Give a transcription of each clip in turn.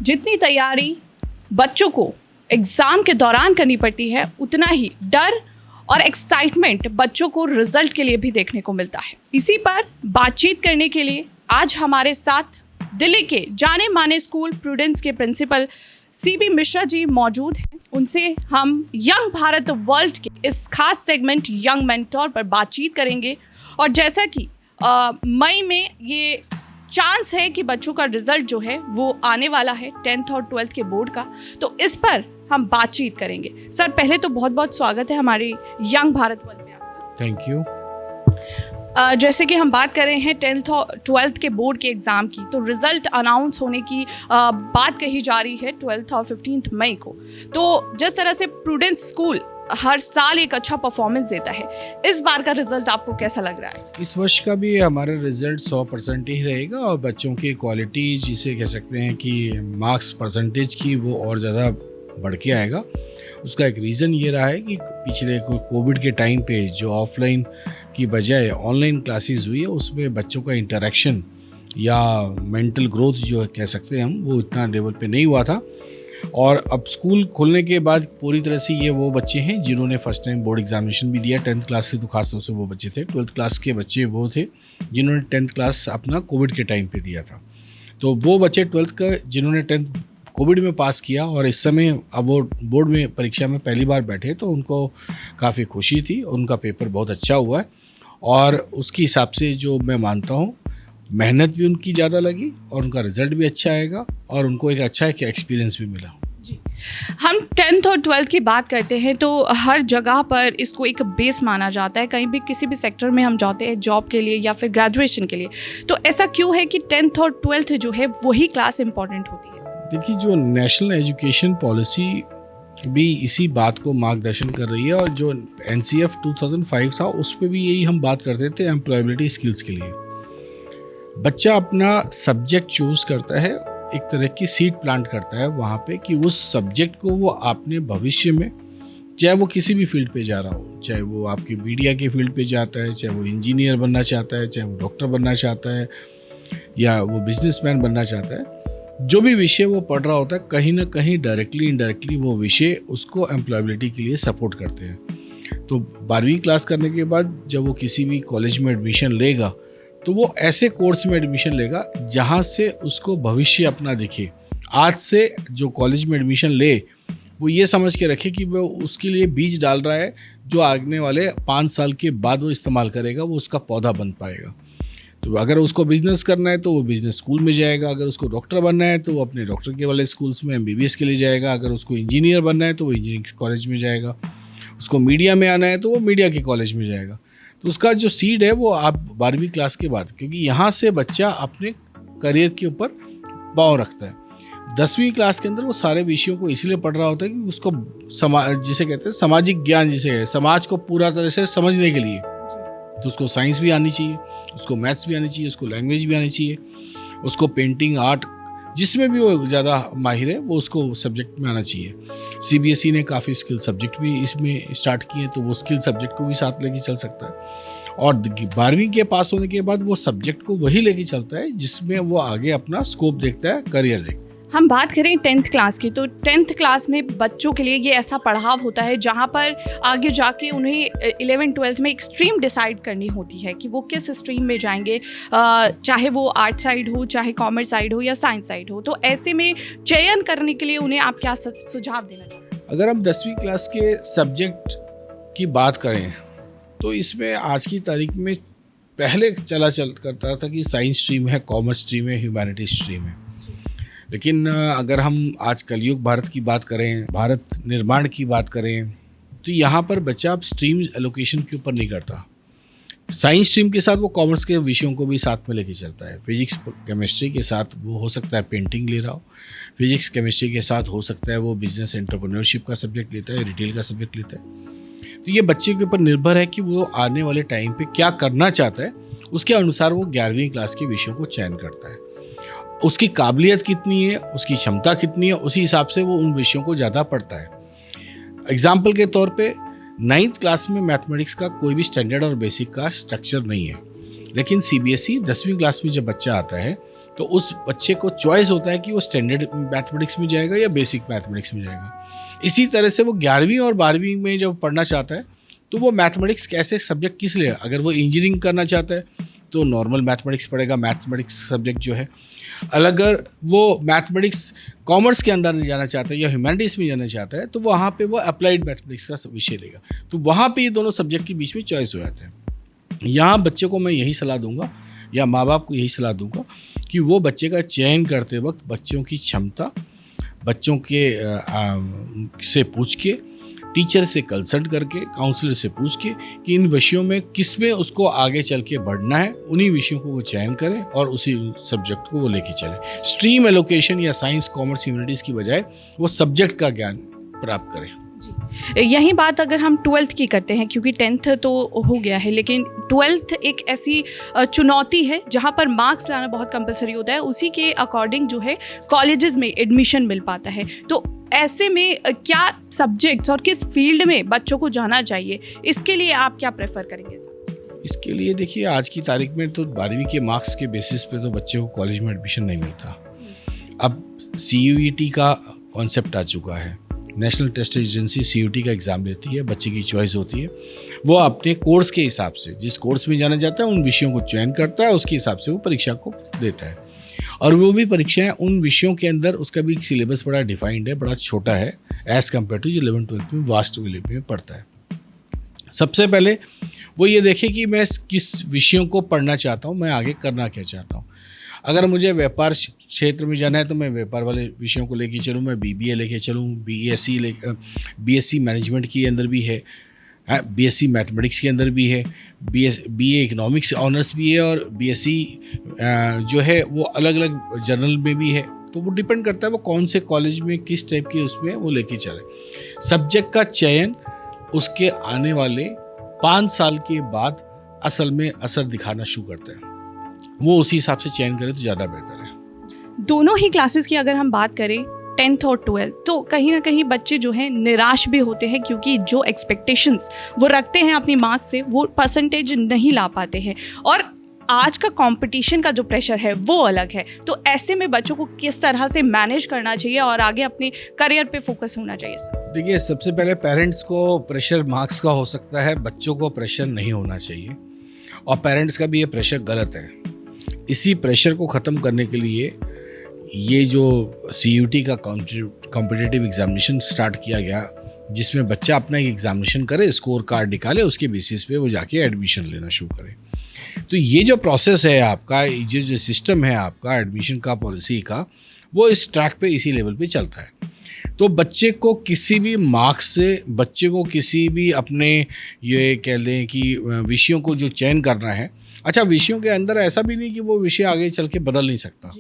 जितनी तैयारी बच्चों को एग्ज़ाम के दौरान करनी पड़ती है, उतना ही डर और एक्साइटमेंट बच्चों को रिजल्ट के लिए भी देखने को मिलता है। इसी पर बातचीत करने के लिए आज हमारे साथ दिल्ली के जाने माने स्कूल प्रूडेंस के प्रिंसिपल CB मिश्रा जी मौजूद हैं। उनसे हम यंग भारत वर्ल्ड के इस खास सेगमेंट यंग मेंटोर पर बातचीत करेंगे। और जैसा कि मई में ये चांस है कि बच्चों का रिजल्ट जो है वो आने वाला है 10th और 12th के बोर्ड का, तो इस पर हम बातचीत करेंगे। सर, पहले तो बहुत बहुत स्वागत है हमारे यंग भारत वर्ल्ड में आपका। Thank you. जैसे कि हम बात कर रहे हैं 10th और 12th के बोर्ड के एग्ज़ाम की, तो रिज़ल्ट अनाउंस होने की बात कही जा रही है 12th और 15th मई को। तो जिस तरह से प्रूडेंस स्कूल हर साल एक अच्छा परफॉर्मेंस देता है, इस बार का रिजल्ट आपको कैसा लग रहा है? इस वर्ष का भी हमारा रिजल्ट 100% ही रहेगा और बच्चों की क्वालिटी जिसे कह सकते हैं कि मार्क्स परसेंटेज की वो और ज़्यादा बढ़ के आएगा। उसका एक रीज़न ये रहा है कि पिछले कोविड के टाइम पे जो ऑफलाइन की बजाय ऑनलाइन क्लासेस हुई है, उसमें बच्चों का इंटरेक्शन या मेंटल ग्रोथ जो कह सकते हैं हम, वो इतना लेवल पे नहीं हुआ था। और अब स्कूल खुलने के बाद पूरी तरह से ये वो बच्चे हैं जिन्होंने फर्स्ट टाइम बोर्ड एग्जामिनेशन भी दिया। 10th क्लास के तो खास तौर से वो बच्चे थे। 12th क्लास के बच्चे वो थे जिन्होंने 10th क्लास अपना कोविड के टाइम पे दिया था। तो वो बच्चे 12th का जिन्होंने 10th कोविड में पास किया और इस समय अब वो बोर्ड में परीक्षा में पहली बार बैठे, तो उनको काफ़ी खुशी थी। उनका पेपर बहुत अच्छा हुआ है और उसके हिसाब से जो मैं मानता हूँ मेहनत भी उनकी ज़्यादा लगी और उनका रिजल्ट भी अच्छा आएगा और उनको एक अच्छा एक्सपीरियंस भी मिला। जी, हम 10th और 12th की बात करते हैं तो हर जगह पर इसको एक बेस माना जाता है। कहीं भी किसी भी सेक्टर में हम जाते हैं जॉब के लिए या फिर ग्रेजुएशन के लिए, तो ऐसा क्यों है कि 10th और 12th जो है वही क्लास इंपॉर्टेंट होती है? देखिए, जो नेशनल एजुकेशन पॉलिसी भी इसी बात को मार्गदर्शन कर रही है और जो NCF 2005 था उस पर भी यही हम बात करते थे एम्प्लॉयबिलिटी स्किल्स के लिए। बच्चा अपना सब्जेक्ट चूज़ करता है, एक तरह की सीड प्लांट करता है वहाँ पे कि उस सब्जेक्ट को वो अपने भविष्य में, चाहे वो किसी भी फील्ड पे जा रहा हो, चाहे वो आपकी मीडिया के फील्ड पे जाता है, चाहे वो इंजीनियर बनना चाहता है, चाहे वो डॉक्टर बनना चाहता है या वो बिजनेसमैन बनना चाहता है, जो भी विषय वो पढ़ रहा होता है कहीं ना कहीं डायरेक्टली इनडायरेक्टली वो विषय उसको एम्प्लॉयबिलिटी के लिए सपोर्ट करते हैं। तो 12वीं क्लास करने के बाद जब वो किसी भी कॉलेज में एडमिशन लेगा तो वो ऐसे कोर्स में एडमिशन लेगा जहाँ से उसको भविष्य अपना दिखे। आज से जो कॉलेज में एडमिशन ले वो ये समझ के रखे कि वो उसके लिए बीज डाल रहा है जो आगने वाले 5 साल के बाद वो इस्तेमाल करेगा, वो उसका पौधा बन पाएगा। तो अगर उसको बिजनेस करना है तो वो बिजनेस स्कूल में जाएगा, अगर उसको डॉक्टर बनना है तो वो अपने डॉक्टर के वाले स्कूल्स में MBBS के लिए जाएगा, अगर उसको इंजीनियर बनना है तो वो इंजीनियरिंग कॉलेज में जाएगा, उसको मीडिया में आना है तो वो मीडिया के कॉलेज में जाएगा। तो उसका जो सीड है वो आप 12वीं क्लास के बाद, क्योंकि यहाँ से बच्चा अपने करियर के ऊपर पाँव रखता है। 10वीं क्लास के अंदर वो सारे विषयों को इसीलिए पढ़ रहा होता है कि उसको जिसे कहते हैं सामाजिक ज्ञान, जिसे है समाज को पूरा तरह से समझने के लिए, तो उसको साइंस भी आनी चाहिए, उसको मैथ्स भी आनी चाहिए, उसको लैंग्वेज भी आनी चाहिए, उसको पेंटिंग, आर्ट, जिसमें भी वो ज़्यादा माहिर है वो उसको सब्जेक्ट में आना चाहिए। CBSE ने काफ़ी स्किल सब्जेक्ट भी इसमें स्टार्ट किए, तो वो स्किल सब्जेक्ट को भी साथ लेके चल सकता है। और 12वीं के पास होने के बाद वो सब्जेक्ट को वही लेके चलता है जिसमें वो आगे अपना स्कोप देखता है, करियर देखता है। हम बात करें 10th क्लास की, तो 10th क्लास में बच्चों के लिए ये ऐसा पड़ाव होता है जहाँ पर आगे जाके उन्हें 11th 12th में एक स्ट्रीम डिसाइड करनी होती है कि वो किस स्ट्रीम में जाएंगे, चाहे वो आर्ट साइड हो, चाहे कॉमर्स साइड हो या साइंस साइड हो। तो ऐसे में चयन करने के लिए उन्हें आप क्या सुझाव देना चाहेंगे? अगर हम 10वीं क्लास के सब्जेक्ट की बात करें तो इसमें आज की तारीख में पहले चल करता था कि साइंस स्ट्रीम है, कॉमर्स स्ट्रीम है, ह्यूमैनिटीज स्ट्रीम है। लेकिन अगर हम आज कलयुग भारत की बात करें, भारत निर्माण की बात करें, तो यहाँ पर बच्चा अब स्ट्रीम एलोकेशन के ऊपर नहीं करता। साइंस स्ट्रीम के साथ वो कॉमर्स के विषयों को भी साथ में लेके चलता है। फिजिक्स केमिस्ट्री के साथ वो हो सकता है पेंटिंग ले रहा हो, फिजिक्स केमिस्ट्री के साथ हो सकता है वो बिजनेस एंटरप्रेन्योरशिप का सब्जेक्ट लेता है, रिटेल का सब्जेक्ट लेता है। तो ये बच्चे के ऊपर निर्भर है कि वो आने वाले टाइम पे क्या करना चाहता है, उसके अनुसार वो 11वीं क्लास के विषयों को चयन करता है। उसकी काबिलियत कितनी है, उसकी क्षमता कितनी है, उसी हिसाब से वो उन विषयों को ज़्यादा पढ़ता है। एग्जाम्पल के तौर पे 9th क्लास में मैथमेटिक्स का कोई भी स्टैंडर्ड और बेसिक का स्ट्रक्चर नहीं है, लेकिन CBSE 10वीं क्लास में जब बच्चा आता है तो उस बच्चे को चॉइस होता है कि वो स्टैंडर्ड मैथमेटिक्स में जाएगा या बेसिक मैथमेटिक्स में जाएगा। इसी तरह से वो 11वीं और 12वीं में जब पढ़ना चाहता है तो वो मैथमेटिक्स कैसे सब्जेक्ट किस लिए, अगर वो इंजीनियरिंग करना चाहता है तो नॉर्मल मैथमेटिक्स पढ़ेगा, मैथमेटिक्स सब्जेक्ट जो है। अगर वो मैथमेटिक्स कॉमर्स के अंदर नहीं जाना चाहता है या ह्यूमैनिटीज़ में जाना चाहता है तो वहाँ पे वो अप्लाइड मैथमेटिक्स का विषय लेगा। तो वहाँ पे ये दोनों सब्जेक्ट के बीच में चॉइस हो जाता है। यहाँ बच्चे को मैं यही सलाह दूंगा या माँ बाप को यही सलाह दूंगा कि वो बच्चे का चयन करते वक्त बच्चों की क्षमता, बच्चों के से पूछ के, टीचर से कंसल्ट करके, काउंसलर से पूछ के कि इन विषयों में किस में उसको आगे चल के बढ़ना है, उन्हीं विषयों को वो चयन करें और उसी सब्जेक्ट को वो लेके चले। स्ट्रीम एलोकेशन या साइंस, कॉमर्स, ह्यूमैनिटीज़ की बजाय वो सब्जेक्ट का ज्ञान प्राप्त करें। यही बात अगर हम 12th की करते हैं, क्योंकि 10th तो हो गया है, लेकिन 12th एक ऐसी चुनौती है जहाँ पर मार्क्स लाना बहुत कंपलसरी होता है, उसी के अकॉर्डिंग जो है कॉलेजेस में एडमिशन मिल पाता है। तो ऐसे में क्या सब्जेक्ट्स और किस फील्ड में बच्चों को जाना चाहिए, इसके लिए आप क्या प्रेफर करेंगे? इसके लिए देखिए, आज की तारीख में तो 12वीं के मार्क्स के बेसिस पे तो बच्चे को कॉलेज में एडमिशन नहीं मिलता। अब CUET का कॉन्सेप्ट आ चुका है, नेशनल टेस्ट एजेंसी CUET का एग्ज़ाम लेती है, बच्चे की चॉइस होती है, वो अपने कोर्स के हिसाब से जिस कोर्स में जाना चाहता है उन विषयों को चयन करता है, उसके हिसाब से वो परीक्षा को देता है। और वो भी परीक्षाएं उन विषयों के अंदर, उसका भी सिलेबस बड़ा डिफाइंड है, बड़ा छोटा है एज़ कम्पेयर टू जो 11th-12th में वास्ट लेवल में पढ़ता है। सबसे पहले वो ये देखे कि मैं किस विषयों को पढ़ना चाहता हूँ, मैं आगे करना क्या चाहता हूँ। अगर मुझे व्यापार क्षेत्र में जाना है तो मैं व्यापार वाले विषयों को लेके चलूँ, मैं BBA लेके चलूँ, BSc मैनेजमेंट के अंदर भी है, BSc मैथमेटिक्स के अंदर भी है, BA इकोनॉमिक्स ऑनर्स भी है, और BSc जो है वो अलग अलग जर्नल में भी है। तो वो डिपेंड करता है वो कौन से कॉलेज में किस टाइप के उसमें वो लेके चले। सब्जेक्ट का चयन उसके आने वाले 5 साल के बाद असल में असर दिखाना शुरू करता है, वो उसी हिसाब से चयन करे तो ज़्यादा बेहतर है। दोनों ही क्लासेस की अगर हम बात करें 10th और 12th, तो कहीं ना कहीं बच्चे जो हैं निराश भी होते हैं, क्योंकि जो एक्सपेक्टेशंस वो रखते हैं अपनी मार्क्स से वो परसेंटेज नहीं ला पाते हैं, और आज का कंपटीशन का जो प्रेशर है वो अलग है। तो ऐसे में बच्चों को किस तरह से मैनेज करना चाहिए और आगे अपने करियर पे फोकस होना चाहिए? देखिए, सबसे पहले पेरेंट्स को प्रेशर मार्क्स का हो सकता है, बच्चों को प्रेशर नहीं होना चाहिए, और पेरेंट्स का भी ये प्रेशर गलत है। इसी प्रेशर को ख़त्म करने के लिए ये जो CUET का कॉम्पिटिटिव एग्जामिनेशन स्टार्ट किया गया, जिसमें बच्चा अपना एक एग्जामिनेशन करे, स्कोर कार्ड निकाले, उसके बेसिस पे वो जाके एडमिशन लेना शुरू करे। तो ये जो प्रोसेस है आपका, ये जो सिस्टम है आपका एडमिशन का, पॉलिसी का, वो इस ट्रैक पे, इसी लेवल पे चलता है। तो बच्चे को किसी भी मार्क्स से, बच्चे को किसी भी अपने ये कह लें कि विषयों को जो चयन करना है, अच्छा विषयों के अंदर ऐसा भी नहीं कि वो विषय आगे चल के बदल नहीं सकता।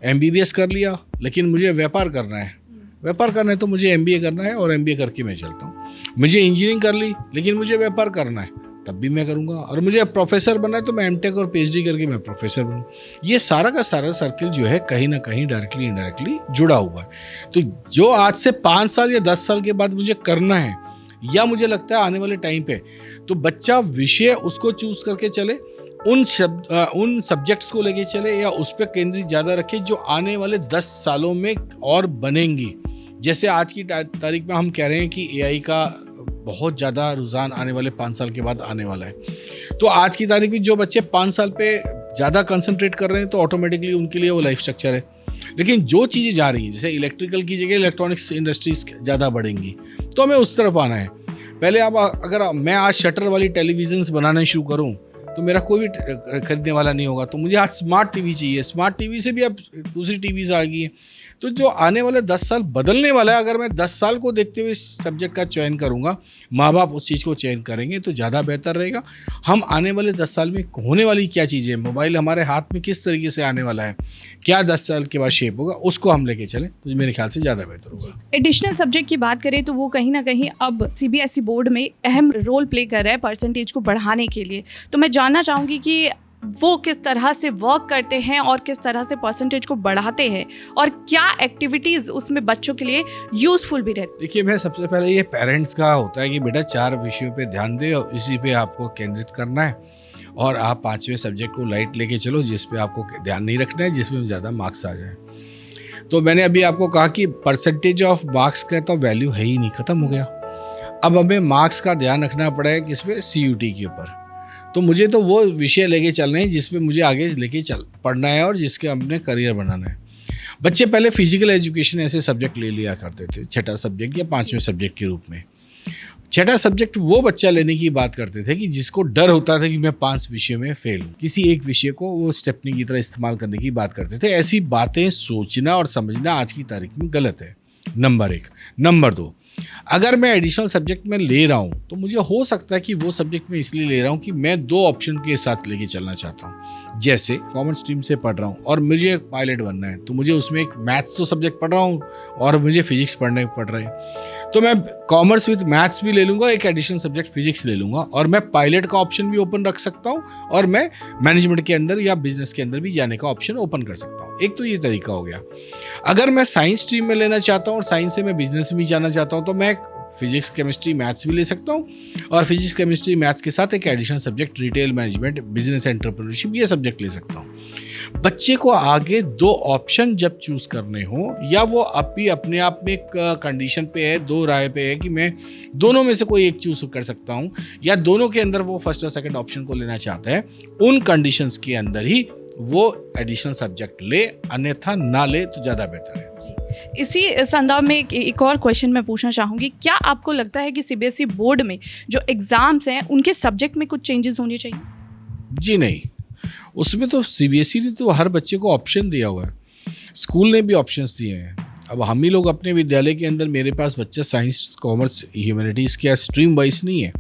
MBBS कर लिया लेकिन मुझे व्यापार करना है, व्यापार करना है तो मुझे MBA करना है और MBA करके मैं चलता हूँ। मुझे इंजीनियरिंग कर ली लेकिन मुझे व्यापार करना है, तब भी मैं करूँगा। और मुझे प्रोफेसर बनना है तो मैं MTech और PhD करके मैं प्रोफेसर बनूँ। ये सारा का सारा सर्किल जो है कहीं ना कहीं डायरेक्टली इनडायरेक्टली जुड़ा हुआ है। तो जो आज से 5 साल या 10 साल के बाद मुझे करना है, या मुझे लगता है आने वाले टाइम पे, तो बच्चा विषय उसको चूज करके चले, उन सब्जेक्ट्स को लेके चले, या उस पर केंद्रित ज़्यादा रखे जो आने वाले 10 सालों में और बनेंगी। जैसे आज की तारीख में हम कह रहे हैं कि AI का बहुत ज़्यादा रुझान आने वाले 5 साल के बाद आने वाला है। तो आज की तारीख में जो बच्चे 5 साल पे ज़्यादा कंसंट्रेट कर रहे हैं तो ऑटोमेटिकली उनके लिए वो लाइफ स्ट्रक्चर है। लेकिन जो चीज़ें जा रही हैं, जैसे इलेक्ट्रिकल की जगह इलेक्ट्रॉनिक्स इंडस्ट्रीज ज़्यादा बढ़ेंगी, तो हमें उस तरफ आना है। पहले अब अगर मैं आज शटर वाली टेलीविजन्स बनाना शुरू करूँ तो मेरा कोई भी खरीदने वाला नहीं होगा। तो मुझे आज स्मार्ट टीवी चाहिए, स्मार्ट टीवी से भी अब दूसरी टीवीज़ आ गई हैं। तो जो आने वाले 10 साल बदलने वाला है, अगर मैं 10 साल को देखते हुए सब्जेक्ट का चयन करूंगा, माँ बाप उस चीज़ को चयन करेंगे तो ज़्यादा बेहतर रहेगा। हम आने वाले 10 साल में होने वाली क्या चीज़ें, मोबाइल हमारे हाथ में किस तरीके से आने वाला है, क्या 10 साल के बाद शेप होगा, उसको हम लेके चलें तो मेरे ख्याल से ज़्यादा बेहतर होगा। एडिशनल सब्जेक्ट की बात करें तो वो कहीं ना कहीं अब CBSE बोर्ड में अहम रोल प्ले कर रहा है परसेंटेज को बढ़ाने के लिए। तो मैं जानना चाहूँगी कि वो किस तरह से वर्क करते हैं और किस तरह से परसेंटेज को बढ़ाते हैं और क्या एक्टिविटीज़ उसमें बच्चों के लिए यूज़फुल भी रहती। देखिए, मैं सबसे पहले ये पेरेंट्स का होता है कि बेटा 4 विषयों पे ध्यान दे और इसी पे आपको केंद्रित करना है और आप 5वें सब्जेक्ट को लाइट लेके चलो जिस पे आपको ध्यान नहीं रखना है, जिसमें ज़्यादा मार्क्स आ जाए। तो मैंने अभी आपको कहा कि परसेंटेज ऑफ मार्क्स का तो वैल्यू है ही नहीं, ख़त्म हो गया। अब हमें मार्क्स का ध्यान रखना पड़ेगा किस पे, CUT के ऊपर। तो मुझे तो वो विषय लेके चलने हैं जिस पे मुझे आगे लेके पढ़ना है और जिसके हमने करियर बनाना है। बच्चे पहले फिजिकल एजुकेशन ऐसे सब्जेक्ट ले लिया करते थे, 6ठा सब्जेक्ट या 5वें सब्जेक्ट के रूप में। 6ठा सब्जेक्ट वो बच्चा लेने की बात करते थे कि जिसको डर होता था कि मैं 5 विषय में फेल हूँ, किसी एक विषय को वो स्टेपनी की तरह इस्तेमाल करने की बात करते थे। ऐसी बातें सोचना और समझना आज की तारीख में गलत है, नंबर 1। नंबर 2, अगर मैं एडिशनल सब्जेक्ट में ले रहा हूँ तो मुझे हो सकता है कि वो सब्जेक्ट में इसलिए ले रहा हूँ कि मैं 2 ऑप्शन के साथ लेके चलना चाहता हूँ। जैसे कॉमर्स स्ट्रीम से पढ़ रहा हूँ और मुझे एक पायलट बनना है, तो मुझे उसमें एक मैथ्स तो सब्जेक्ट पढ़ रहा हूँ और मुझे फिजिक्स पढ़ने पड़ रहे हैं, तो मैं कॉमर्स विद मैथ्स भी ले लूँगा, एक एडिशनल सब्जेक्ट फिजिक्स ले लूँगा और मैं पायलट का ऑप्शन भी ओपन रख सकता हूँ और मैं मैनेजमेंट के अंदर या बिजनेस के अंदर भी जाने का ऑप्शन ओपन कर सकता हूँ। एक तो ये तरीका हो गया। अगर मैं साइंस स्ट्रीम में लेना चाहता हूँ और साइंस से मैं बिजनेस में जाना चाहता हूँ तो मैं फिजिक्स केमिस्ट्री मैथ्स भी ले सकता हूँ और फिजिक्स केमिस्ट्री मैथ्स के साथ एक additional subject retail management, business entrepreneurship, ये सब्जेक्ट ले सकता हूँ। बच्चे को आगे 2 ऑप्शन जब चूज करने हो या वो अभी अपने आप में एक कंडीशन पे है, 2 राय पे है कि मैं दोनों में से कोई एक चूज कर सकता हूँ या दोनों के अंदर वो फर्स्ट और सेकंड ऑप्शन को लेना चाहता है, उन कंडीशंस के अंदर ही वो एडिशनल सब्जेक्ट ले, अन्यथा ना ले तो ज़्यादा बेहतर है। इसी संदर्भ में एक और क्वेश्चन मैं पूछना चाहूँगी, क्या आपको लगता है कि CBSE बोर्ड में जो एग्ज़ाम्स हैं उनके सब्जेक्ट में कुछ चेंजेस होने चाहिए? जी नहीं, उसमें तो CBSE ने तो हर बच्चे को ऑप्शन दिया हुआ है, स्कूल ने भी ऑप्शंस दिए हैं। अब हम ही लोग अपने विद्यालय के अंदर, मेरे पास बच्चा साइंस, कॉमर्स, ह्यूमैनिटीज़ के स्ट्रीम वाइज नहीं है,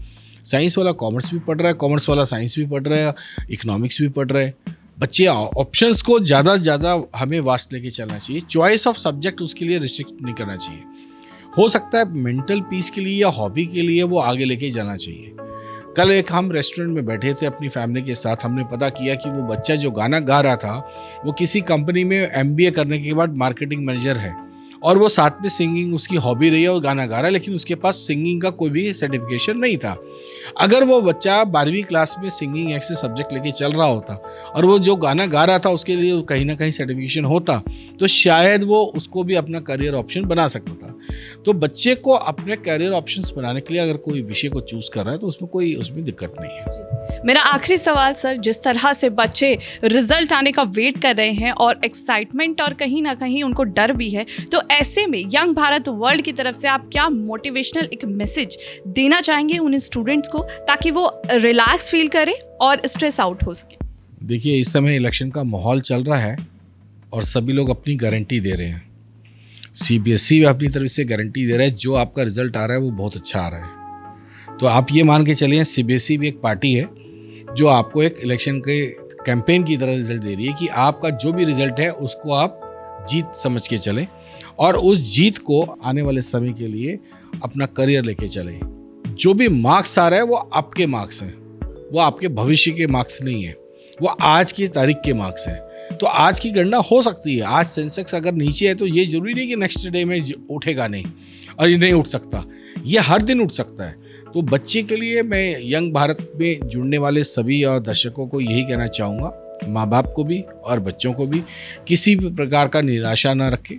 साइंस वाला कॉमर्स भी पढ़ रहा है, कॉमर्स वाला साइंस भी पढ़ रहा है, इकोनॉमिक्स भी पढ़ रहा है। बच्चे ऑप्शंस को ज़्यादा से ज़्यादा हमें वास्ट लेके चलना चाहिए, चॉइस ऑफ सब्जेक्ट उसके लिए रिस्ट्रिक्ट नहीं करना चाहिए। हो सकता है मेंटल पीस के लिए या हॉबी के लिए वो आगे लेके जाना चाहिए। कल एक हम रेस्टोरेंट में बैठे थे अपनी फैमिली के साथ, हमने पता किया कि वो बच्चा जो गाना गा रहा था वो किसी कंपनी में MBA करने के बाद मार्केटिंग मैनेजर है और वो साथ में सिंगिंग उसकी हॉबी रही है और गाना गा रहा है, लेकिन उसके पास सिंगिंग का कोई भी सर्टिफिकेशन नहीं था। अगर वो बच्चा 12वीं क्लास में सिंगिंग ऐसे सब्जेक्ट लेके चल रहा होता और वो जो गाना गा रहा था उसके लिए कहीं ना कहीं सर्टिफिकेशन होता तो शायद वो उसको भी अपना करियर ऑप्शन बना सकता था। तो बच्चे को अपने करियर ऑप्शंस बनाने के लिए अगर कोई विषय को चूज कर रहा है तो उसमें दिक्कत नहीं है। मेरा आखिरी सवाल सर, जिस तरह से बच्चे रिजल्ट आने का वेट कर रहे हैं और एक्साइटमेंट और कहीं ना कहीं उनको डर भी है, तो ऐसे में यंग भारत वर्ल्ड की तरफ से आप क्या मोटिवेशनल एक मैसेज देना चाहेंगे उन स्टूडेंट्स को ताकि वो रिलैक्स फील करें और स्ट्रेस आउट हो सके? देखिए, इस समय इलेक्शन का माहौल चल रहा है और सभी लोग अपनी गारंटी दे रहे हैं। CBSE भी अपनी तरफ से गारंटी दे रहा है, जो आपका रिजल्ट आ रहा है वो बहुत अच्छा आ रहा है। तो आप ये मान के चलिए CBSE भी एक पार्टी है जो आपको एक इलेक्शन के कैंपेन की तरह रिजल्ट दे रही है कि आपका जो भी रिजल्ट है उसको आप जीत समझ के चलें और उस जीत को आने वाले समय के लिए अपना करियर लेके चलें। जो भी मार्क्स आ रहा है वो आपके मार्क्स हैं, वो आपके भविष्य के मार्क्स नहीं है, वो आज की तारीख के मार्क्स हैं। तो आज की गणना हो सकती है, आज सेंसेक्स अगर नीचे है तो ये जरूरी नहीं कि नेक्स्ट डे में उठेगा नहीं और ये नहीं उठ सकता, ये हर दिन उठ सकता है। तो बच्चे के लिए मैं यंग भारत में जुड़ने वाले सभी और दर्शकों को यही कहना चाहूँगा, माँ बाप को भी और बच्चों को भी, किसी भी प्रकार का निराशा ना रखें।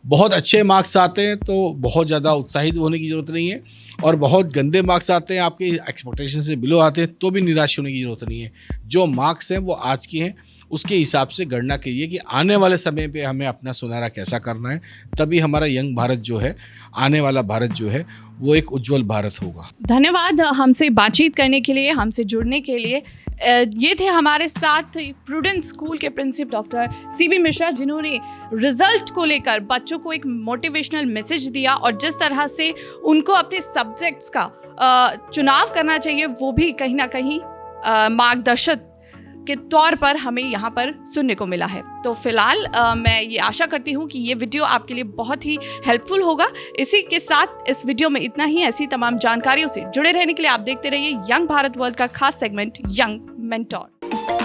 बहुत अच्छे मार्क्स आते हैं तो बहुत ज़्यादा उत्साहित होने की ज़रूरत नहीं है और बहुत गंदे मार्क्स आते हैं, आपके एक्सपेक्टेशन से बिलो आते हैं तो भी निराश होने की ज़रूरत नहीं है। जो मार्क्स हैं वो आज के हैं, उसके हिसाब से गणना कीजिए कि आने वाले समय पे हमें अपना सुनहरा कैसा करना है, तभी हमारा यंग भारत जो है, आने वाला भारत जो है वो एक उज्जवल भारत होगा। धन्यवाद हमसे बातचीत करने के लिए, हमसे जुड़ने के लिए। ये थे हमारे साथ प्रूडेंस स्कूल के प्रिंसिपल डॉक्टर CB मिश्रा, जिन्होंने रिजल्ट को लेकर बच्चों को एक मोटिवेशनल मैसेज दिया और जिस तरह से उनको अपने सब्जेक्ट्स का चुनाव करना चाहिए वो भी कहीं ना कहीं मार्गदर्शक के तौर पर हमें यहाँ पर सुनने को मिला है। तो फिलहाल मैं ये आशा करती हूँ कि ये वीडियो आपके लिए बहुत ही हेल्पफुल होगा। इसी के साथ इस वीडियो में इतना ही। ऐसी तमाम जानकारियों से जुड़े रहने के लिए आप देखते रहिए यंग भारत वर्ल्ड का खास सेगमेंट यंग मेंटोर।